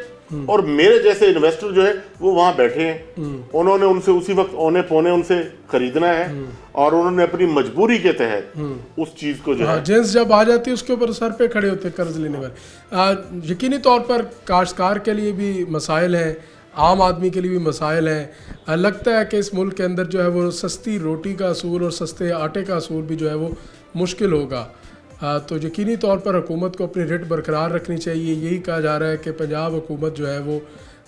और मेरे जैसे इन्वेस्टर जो है वो वहां बैठे हैं, उन्होंने उनसे उसी वक्त औने पौने उनसे खरीदना है, और उन्होंने अपनी मजबूरी के तहत उस चीज को जो है जेंस जब आ जाती है उसके ऊपर सर पे खड़े होते हैं कर्ज लेने वाले। यकीनी तौर पर काश्तकार के लिए भी मसाइल हैं, आम आदमी के लिए भी मसाइल हैं। लगता है कि इस मुल्क के अंदर जो है वो सस्ती रोटी का असूल और सस्ते आटे का असूल भी जो है वो मुश्किल होगा। तो यकीनी तौर पर हुकूमत को अपनी रेट बरकरार रखनी चाहिए। यही कहा जा रहा है कि पंजाब हुकूमत जो है वो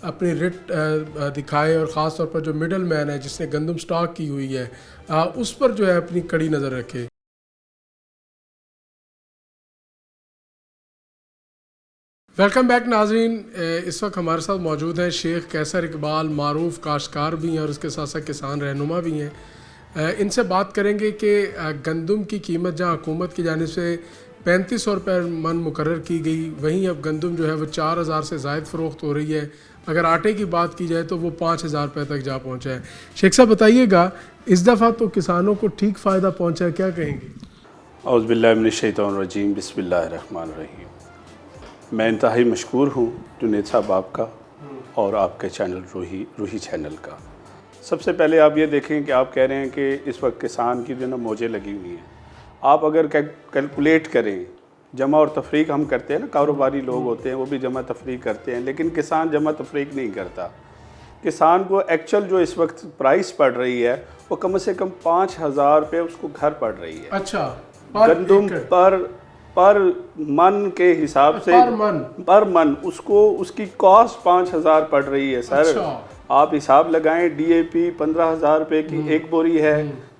अपनी रेट दिखाए, और ख़ास तौर पर जो मिडल मैन है जिसने गंदम स्टॉक की हुई है उस पर जो है अपनी कड़ी नज़र रखे। वेलकम बैक नाजरीन, इस वक्त हमारे साथ मौजूद हैं शेख कैसर इकबाल, मारूफ काश्तकार भी हैं और उसके साथ साथ किसान रहनुमा भी हैं। इनसे बात करेंगे कि गंदम की कीमत जहां हुकूमत की जानिब से 3500 रुपये मन मुकर्रर की गई, वहीं अब गंदम जो है वो 4000 से ज़ायद फ़रोख्त हो रही है। अगर आटे की बात की जाए तो वो 5000 रुपये तक जा पहुंचा है। शेख साहब बताइएगा, इस दफ़ा तो किसानों को ठीक फ़ायदा पहुंचा है, क्या कहेंगे? औज़ुबिल्लाहिमिनश्शैतानिर्रजीम, बिस्मिल्लाहिर्रहमानिर्रहीम। मैं इंतहाई मशकूर हूँ जुनैद साहब आपका और आपके चैनल रूही चैनल का। सबसे पहले आप ये देखें कि आप कह रहे हैं कि इस वक्त किसान की जो ना मौजें लगी हुई हैं। आप अगर कैलकुलेट करें, जमा और तफरीक हम करते हैं ना, कारोबारी लोग होते हैं वो भी जमा तफरीक करते हैं, लेकिन किसान जमा तफरीक नहीं करता। किसान को एक्चुअल जो इस वक्त प्राइस पड़ रही है वो कम से कम 5000 रुपये उसको घर पड़ रही है। अच्छा, गंदम पर मन के हिसाब से पर मन उसको उसकी कॉस्ट 5000 पड़ रही है सर। अच्छा। आप हिसाब लगाएं, डीएपी 15,000 रुपये की एक बोरी है,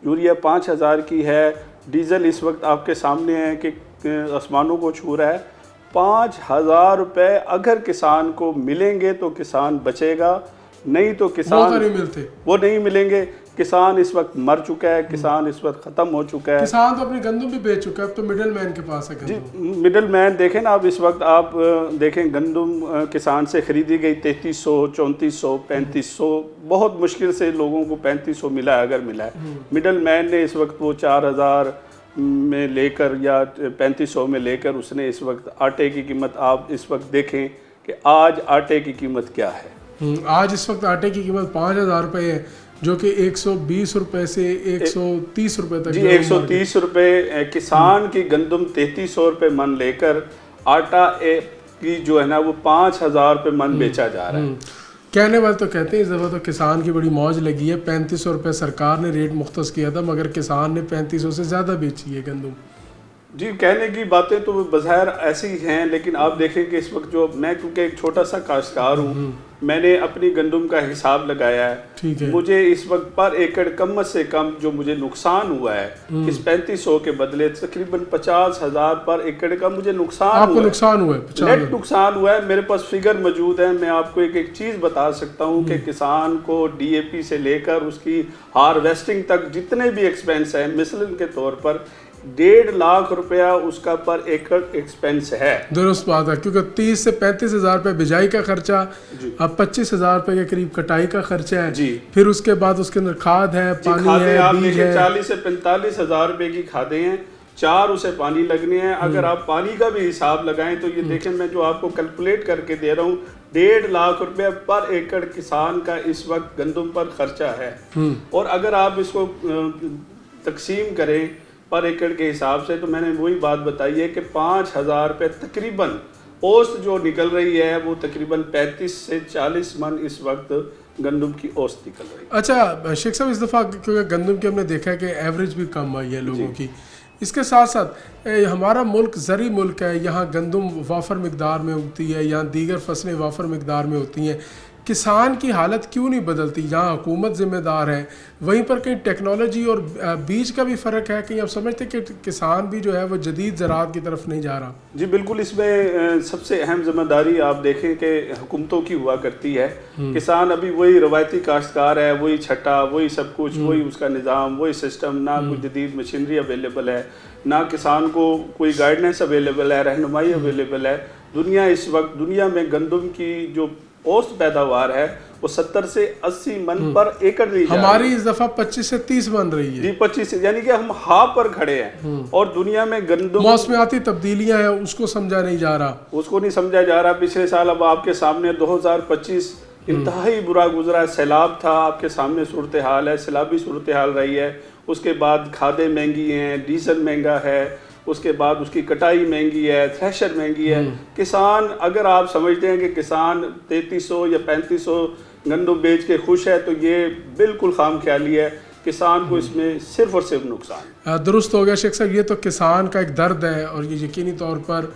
यूरिया 5000 की है, डीजल इस वक्त आपके सामने है कि आसमानों को छू रहा है। 5000 रुपये अगर किसान को मिलेंगे तो किसान बचेगा, नहीं तो किसान वो नहीं मिलेंगे। किसान इस वक्त मर चुका है, किसान इस वक्त ख़त्म हो चुका है। किसान तो अपनी गंदम भी बेच चुका है, अब तो मिडल मैन के पास है जी। मिडल मैन देखें ना, अब इस वक्त आप देखें गंदम किसान से ख़रीदी गई 3300, 3400, 3500, बहुत मुश्किल से लोगों को 3500 मिला है, अगर मिला है। मिडल मैन ने इस वक्त वो 4000 में लेकर या 3500 में लेकर उसने इस वक्त आटे की कीमत, आप इस वक्त देखें कि आज आटे की कीमत क्या है। आज इस वक्त आटे की कीमत 5000 रुपये है, जो कि 120 रुपये से 130 रुपये तक। जी, 130 रुपये किसान की गंदम 3300 रुपये मन लेकर आटा की जो है ना वो 5000 रुपये मन बेचा जा रहा है। कहने वाले तो कहते हैं इस दफ़ा तो किसान की बड़ी मौज लगी है। 3500 रुपये सरकार ने रेट मुख्तस किया था, मगर किसान ने 3500 से ज़्यादा बेची है गंदम। जी, कहने की बातें तो बज़ाहिर ऐसी हैं, लेकिन आप देखें कि इस वक्त जो मैं, क्योंकि एक छोटा सा काश्तकार हूँ, मैंने अपनी गंदम का हिसाब लगाया है। ठीक है। मुझे इस वक्त पर एकड़ कम से कम जो मुझे नुकसान हुआ है इस 3500 के बदले तकरीबन 50,000 पर एकड़ का मुझे नुकसान हुआ है। नेट नुकसान हुआ है। मेरे पास फिगर मौजूद है, मैं आपको एक चीज़ बता सकता हूँ कि किसान को डीएपी से लेकर उसकी हार्वेस्टिंग तक जितने भी एक्सपेंस हैं, मिसलन के तौर पर 1.5 लाख रुपया उसका पर एकड़ एक्सपेंस है। दुरुस्त बात है, क्योंकि 30 से 35,000 रुपये बिजाई का खर्चा, अब 25,000 रुपये के करीब कटाई का खर्चा है जी। फिर उसके बाद उसके अंदर खाद है, पानी है, आप बीज देखिए है। 40 से 45,000 रुपये की खादें हैं, 4 उसे पानी लगने हैं। अगर आप पानी का भी हिसाब लगाएं तो ये देखें, मैं जो आपको कैलकुलेट करके दे रहा हूँ, 1.5 लाख रुपया पर एकड़ किसान का इस वक्त गंदम पर खर्चा है। और अगर आप इसको तकसीम करें पर एकड़ के हिसाब से, तो मैंने वही बात बताई है कि 5,000 रुपये तकरीबन औसत जो निकल रही है वो तकरीबन 35 से 40 मन इस वक्त गंदम की औसत निकल रही है। अच्छा शेख साहब, इस दफ़ा क्योंकि गंदम की हमने देखा है कि एवरेज भी कम आई है लोगों की, इसके साथ साथ हमारा मुल्क ज़री मुल्क है, यहाँ गंदम वाफर मिकदार में उगती है, यहाँ दीगर फसलें वाफर मिकदार में होती हैं, किसान की हालत क्यों नहीं बदलती? जहाँ हुकूमत ज़िम्मेदार है, वहीं पर कहीं टेक्नोलॉजी और बीज का भी फ़र्क है, कहीं आप समझते कि किसान भी जो है वो जदीद ज़राअत की तरफ नहीं जा रहा? जी बिल्कुल, इसमें सबसे अहम जिम्मेदारी आप देखें कि हुकूमतों की हुआ करती है। किसान अभी वही रवायती काश्तकार है, वही छठा, वही सब कुछ, वही उसका निज़ाम, वही सिस्टम, ना कोई जदीद मशीनरी अवेलेबल है, ना किसान को कोई गाइडेंस अवेलेबल है, रहनुमाई अवेलेबल है। दुनिया इस वक्त दुनिया में गंदम की जो औसत पैदावार है वो 70 से 80 मन पर एकड़ ली जा रही है। हमारी इस दफ़ा 25 से 30 बन रही है। जी 25, यानी कि हम हाफ पर खड़े हैं। और दुनिया में गंदम मौसमियाती तब्दीलियां हैं, उसको समझा नहीं जा रहा, उसको नहीं समझा जा रहा। पिछले साल अब आपके सामने 2025 इंतहाई बुरा गुजरा है, सैलाब था, आपके सामने सूरत हाल है, सैलाबी सूरत हाल रही है। उसके बाद खादें महंगी हैं, डीजल महंगा है, उसके बाद उसकी कटाई महंगी है, थ्रेशर महंगी है। किसान, अगर आप समझते हैं कि किसान 3300 या 3500 गंदम बेच के खुश है, तो ये बिल्कुल खाम ख्याली है। किसान को इसमें सिर्फ और सिर्फ नुकसान। दुरुस्त हो गया शेख साहब, ये तो किसान का एक दर्द है और ये यकीनी तौर पर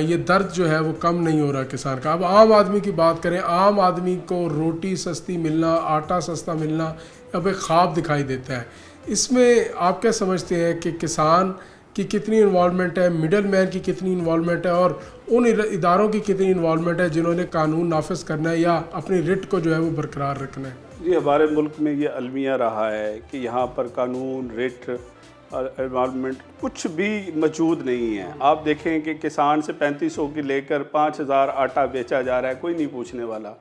ये दर्द जो है वो कम नहीं हो रहा किसान का। अब आम आदमी की बात करें, आम आदमी को रोटी सस्ती मिलना, आटा सस्ता मिलना अब एक ख्वाब दिखाई देता है। इसमें आप क्या समझते हैं कि किसान की कितनी इन्वॉल्वमेंट है, मिडल मैन की कितनी इन्वॉल्वमेंट है, और उन इदारों की कितनी इन्वॉल्वमेंट है जिन्होंने कानून नाफिज करना है या अपनी रिट को जो है वो बरकरार रखना है? जी हमारे मुल्क में ये अलमिया रहा है कि यहाँ पर कानून, रिट, इन्वॉल्वमेंट कुछ भी मौजूद नहीं है। आप देखें कि किसान से 3500 की लेकर 5000 आटा बेचा जा रहा है, कोई नहीं पूछने वाला।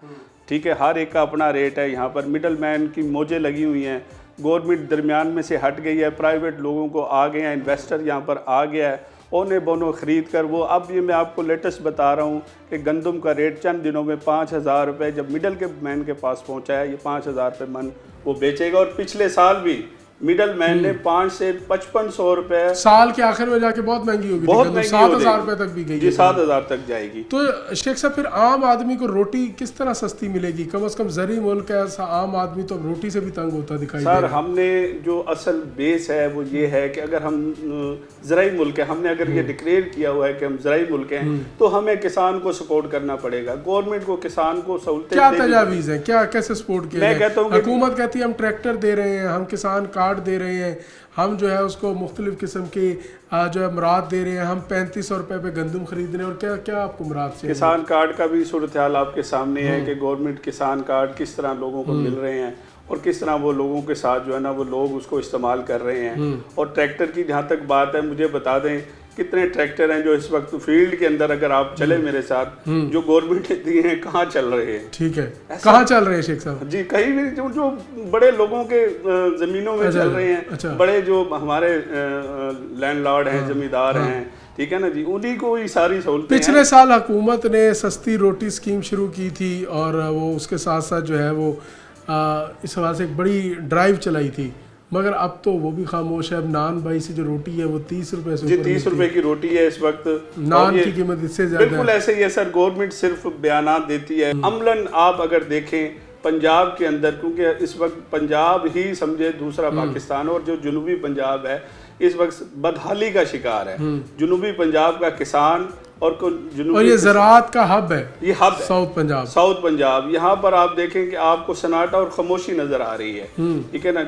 ठीक है, हर एक का अपना रेट है। यहाँ पर मिडल मैन की मौजें लगी हुई हैं, गवर्नमेंट दरमियान में से हट गई है, प्राइवेट लोगों को आ गए हैं, इन्वेस्टर यहाँ पर आ गया है, ओने बोनो ख़रीद कर वो, अब ये मैं आपको लेटेस्ट बता रहा हूँ कि गंदम का रेट चंद दिनों में 5000 रुपये जब मिडल के मैन के पास पहुँचा है, ये 5000 रुपये मन वो बेचेगा। और पिछले साल भी मिडल मैन ने 5 से 5500 रुपये साल के आखिर में जाके बहुत महंगी होगी, बहुत महंगी 7000 रुपये तक भी गई जी, 7000 तक जाएगी। तो शेख साहब फिर आम आदमी को रोटी किस तरह सस्ती मिलेगी? कम से कम ज़री मुल्क है, आम आदमी तो रोटी से भी तंग होता दिखाई दे रहा है। सर हमने जो असल बेस है वो ये है कि अगर हम ज़राई मुल्क है, हमने अगर ये डिक्लेयर किया हुआ है कि हम ज़राई मुल्क हैं, तो हमें किसान को सपोर्ट करना पड़ेगा। गवर्नमेंट को किसान को सहूलतें, क्या तजावीज़ है, क्या कैसे सपोर्ट किया? मैं कहता हूँ हुकूमत कहती है हम ट्रैक्टर दे रहे हैं, हम किसान कार्ड दे रहे हैं, हम जो है उसको मुख्तलिफ किस्म की जो है मुराद दे रहे हैं, हम 3500 रुपये पे गंदम खरीद रहे हैं, और क्या क्या आपको मुराद चाहिए? किसान कार्ड का भी सूरत हाल आपके सामने है कि गवर्नमेंट किसान कार्ड किस तरह लोगों को मिल रहे हैं और किस तरह वो लोगों के साथ जो है ना वो लोग उसको इस्तेमाल कर रहे हैं। और ट्रैक्टर की जहाँ तक बात है, मुझे बता दें कितने ट्रैक्टर हैं जो इस वक्त फील्ड के अंदर, अगर आप चले मेरे साथ, जो गवर्नमेंट ने दिए हैं, कहाँ चल रहे हैं? ठीक है, कहाँ चल रहे हैं शेख साहब? जी कहीं भी जो बड़े लोगों के ज़मीनों में चल रहे हैं, बड़े जो हमारे लैंडलॉर्ड हैं, जमींदार हैं, ठीक है ना जी, उन्हीं को ही सारी सहूलतें। पिछले साल हुकूमत ने सस्ती रोटी स्कीम शुरू की थी और वो उसके साथ साथ जो है वो इस हवाले से एक बड़ी ड्राइव चलाई थी, मगर अब तो वो भी खामोश है। अब नान भाई से जो रोटी है वो 30 रुपए से, जी 30 रुपए की रोटी है इस वक्त, नान की कीमत इससे ज्यादा। बिल्कुल ऐसे ही है सर, गवर्नमेंट सिर्फ बयानात देती है। अमलन आप अगर देखें पंजाब के अंदर, क्योंकि इस वक्त पंजाब ही समझे दूसरा पाकिस्तान, और जो जुनूबी पंजाब है इस वक्त बदहाली का शिकार है। जुनूबी पंजाब का किसान और ये ज़राअत का हब है, ये हब है साउथ पंजाब। यहाँ पर आप देखें कि आपको सन्नाटा और खामोशी नजर आ रही है, ठीक है ना।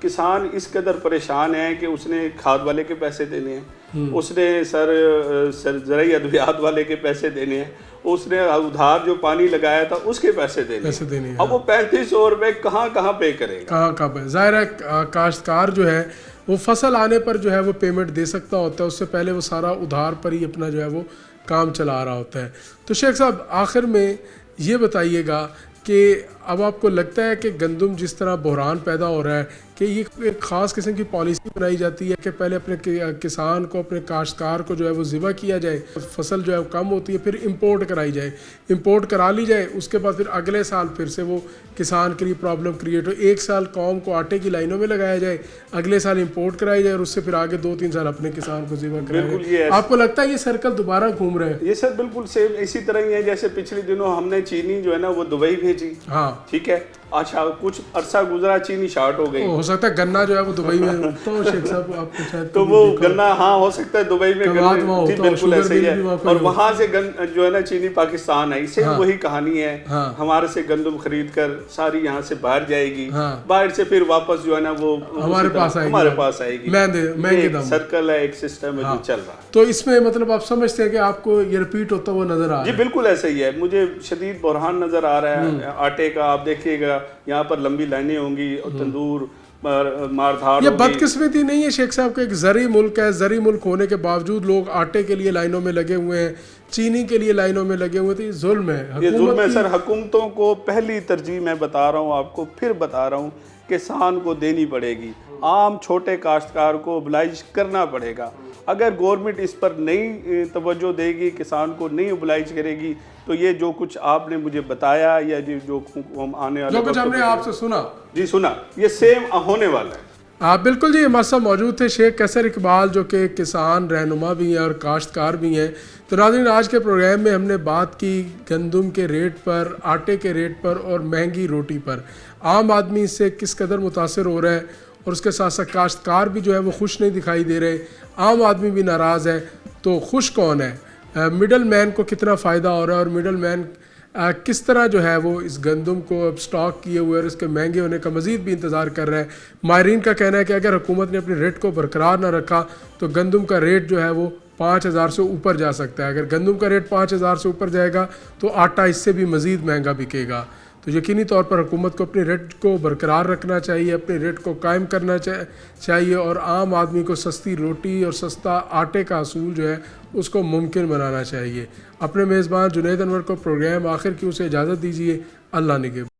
किसान इस कदर परेशान है कि उसने खाद वाले के पैसे देने हैं, उसने सर ज़राई अद्वियात वाले के पैसे देने हैं, उसने उधार जो पानी लगाया था उसके पैसे देने हैं। अब वो 3500 रुपये कहाँ पे करेगा? कहाँ पे? ज़ाहिर है काश्तकार जो है वो फसल आने पर जो है वो पेमेंट दे सकता होता है, उससे पहले वो सारा उधार पर ही अपना जो है वो काम चला रहा होता है। तो शेख साहब आखिर में ये बताइएगा कि अब आपको लगता है कि गंदम जिस तरह बहरान पैदा हो रहा है कि ये एक ख़ास किस्म की पॉलिसी बनाई जाती है कि पहले अपने किसान को, अपने काश्तकार को जो है वो ज़िबा किया जाए, फसल जो है वो कम होती है, फिर इंपोर्ट कराई जाए, इंपोर्ट करा ली जाए, उसके बाद फिर अगले साल फिर से वो किसान के लिए प्रॉब्लम क्रिएट हो। एक साल कौम को आटे की लाइनों में लगाया जाए, अगले साल इंपोर्ट कराई जाए और उससे फिर आगे 2-3 साल अपने किसान को ज़िबा कराया जाए। आपको लगता है ये सर्कल दोबारा घूम रहे हैं? ये सर बिल्कुल सेम इसी तरह ही है जैसे पिछले दिनों हमने चीनी जो है ना वो दुबई भेजी। हाँ ठीक है, अच्छा कुछ अरसा गुजरा चीनी शार्ट हो गई। हो सकता है गन्ना जो है वो दुबई में उगता हो शेख साहब, आपको शायद तो वो गन्ना हाँ हो सकता है दुबई में गन्ना, जी बिल्कुल ऐसे ही है। और वहाँ से जो है ना चीनी पाकिस्तान आई, सेम वही कहानी है। हमारे से गंदम खरीद कर सारी यहाँ से बाहर जाएगी, बाहर से फिर वापस जो है ना वो हमारे पास आएगी। महंगे दाम सर्कल है, एक सिस्टम है जो चल रहा है। तो इसमें मतलब आप समझते हैं कि आपको ये रिपीट होता हुआ नजर आ रहा है? जी बिल्कुल ऐसा ही है, मुझे शदीद बहरान नजर आ रहा है आटे का। आप देखिएगा यहाँ पर लंबी लाइनें होंगी और तंदूर मारधाड़। ये बदकिस्मती नहीं है शेख साहब, के एक ज़री मुल्क है, ज़री मुल्क होने के बावजूद लोग आटे के लिए लाइनों में लगे हुए हैं, चीनी के लिए लाइनों में लगे हुए थे। ये जुल्म है, ये जुल्म है सर। हुकूमतों को पहली तरजीह मैं बता रहा हूँ आपको, फिर बता रहा हूँ, किसान को देनी पड़ेगी, आम छोटे काश्तकार को ओबलाइज करना पड़ेगा। अगर गवर्नमेंट इस पर नहीं तवज्जो देगी, किसान को नहीं ओबलाइज करेगी, तो ये जो कुछ आपने मुझे बताया या जो आने वाले जो कुछ हमने आपसे सुना, जी सुना, ये सेम होने वाला है। आप बिल्कुल जी, हमारे साथ मौजूद थे शेख कैसर इकबाल जो कि किसान रहनुमा भी हैं और काश्तकार भी हैं। तो नाज़रीन, आज के प्रोग्राम में हमने बात की गंदम के रेट पर, आटे के रेट पर और महंगी रोटी पर। आम आदमी इससे किस कदर मुतासर हो रहा है और उसके साथ साथ काश्तकार भी जो है वो खुश नहीं दिखाई दे रहे, आम आदमी भी नाराज़ है। तो खुश कौन है? मिडल मैन को कितना फ़ायदा हो रहा है और मिडल मैन किस तरह जो है वो इस गंदम को अब स्टॉक किए हुए और इसके महंगे होने का मज़ीद भी इंतज़ार कर रहा है। माहरीन का कहना है कि अगर हुकूमत ने अपने रेट को बरकरार ना रखा तो गंदम का रेट जो है वो 5,000 से ऊपर जा सकता है। अगर गंदम का रेट 5,000 से ऊपर जाएगा तो आटा इससे भी मज़ीद महंगा बिकेगा। तो यकीनी तौर पर हुकूमत को अपने रेट को बरकरार रखना चाहिए, अपने रेट को कायम करना चाहिए और आम आदमी को सस्ती रोटी और सस्ता आटे का असूल जो है उसको मुमकिन बनाना चाहिए। अपने मेज़बान जुनैद अनवर को प्रोग्राम आखिर की उसे इजाज़त दीजिए। अल्लाह निगहबान।